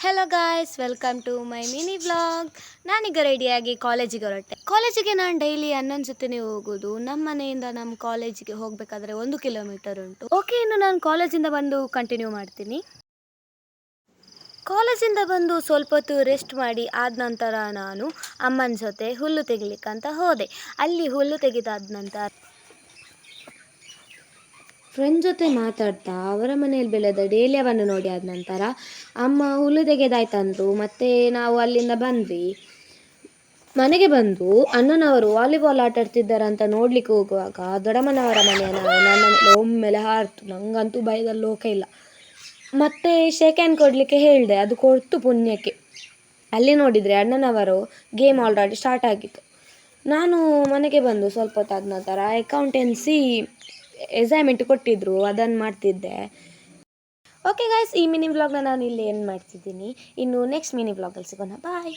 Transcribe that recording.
Hello guys, welcome to my mini vlog. ನಾನೀಗ ರೆಡಿಯಾಗಿ ಕಾಲೇಜಿಗೆ ಹೊರಟೆ. ಕಾಲೇಜಿಗೆ ನಾನು ಡೈಲಿ 11 ಜೊತೆನೇ ಹೋಗೋದು. ನಮ್ಮ ಮನೆಯಿಂದ ನಮ್ಮ ಕಾಲೇಜಿಗೆ ಹೋಗಬೇಕಾದ್ರೆ 1 ಕಿಲೋಮೀಟರ್ ಉಂಟು. ಓಕೆ, ಇನ್ನು ನಾನು ಕಾಲೇಜಿಂದ ಬಂದು ಕಂಟಿನ್ಯೂ ಮಾಡ್ತೀನಿ. ಕಾಲೇಜಿಂದ ಬಂದು ಸ್ವಲ್ಪ ಹೊತ್ತು ರೆಸ್ಟ್ ಮಾಡಿ ಆದ ನಂತರ ನಾನು ಅಮ್ಮನ ಜೊತೆ ಹುಲ್ಲು ತೆಗಿಲಿಕ್ಕಂತ ಹೋದೆ. ಅಲ್ಲಿ ಹುಲ್ಲು ತೆಗೆದಾದ ನಂತರ ಫ್ರೆಂಡ್ ಜೊತೆ ಮಾತಾಡ್ತಾ ಅವರ ಮನೆಯಲ್ಲಿ ಬೆಳೆದ ಡೇಲಿಯಾವನ್ನು ನೋಡಿ ಆದ ನಂತರ ಅಮ್ಮ ಹುಲ್ಲು ತೆಗೆದಾಯ್ತಂದರು. ಮತ್ತು ನಾವು ಅಲ್ಲಿಂದ ಬಂದ್ವಿ. ಮನೆಗೆ ಬಂದು ಅಣ್ಣನವರು ವಾಲಿಬಾಲ್ ಆಟ ಆಡ್ತಿದ್ದಾರಂತ ನೋಡ್ಲಿಕ್ಕೆ ಹೋಗುವಾಗ ದೊಡ್ಡಮ್ಮನವರ ಮನೆಯ ನನ್ನ ಮೇಲೆ ಒಮ್ಮೆಲೆ ಹಾರ್ತು. ನನಗಂತೂ ಭಯದಲ್ಲಿ ಲೋಕ ಇಲ್ಲ. ಮತ್ತು ಶೇಕ್ ಹ್ಯಾಂಡ್ ಕೊಡಲಿಕ್ಕೆ ಹೇಳಿದೆ, ಅದು ಕೊಡ್ತು ಪುಣ್ಯಕ್ಕೆ. ಅಲ್ಲಿ ನೋಡಿದರೆ ಅಣ್ಣನವರು ಗೇಮ್ ಆಲ್ರೆಡಿ ಸ್ಟಾರ್ಟ್ ಆಗಿತ್ತು. ನಾನು ಮನೆಗೆ ಬಂದು ಸ್ವಲ್ಪ ಹೊತ್ತಾದ ನಂತರ ಅಕೌಂಟೆನ್ಸಿ ಅಸೈನ್ಮೆಂಟ್ ಕೊಟ್ಟಿದ್ದರು, ಅದನ್ನು ಮಾಡ್ತಿದ್ದೆ. ಓಕೆ ಗೈಸ್, ಈ ಮಿನಿ ವ್ಲಾಗ್ನ ನಾನು ಇಲ್ಲಿ ಏನು ಮಾಡ್ತಿದ್ದೀನಿ. ಇನ್ನು ನೆಕ್ಸ್ಟ್ ಮಿನಿ ವ್ಲಾಗಲ್ಲಿ ಸಿಗೋಣ. ಬಾಯ್.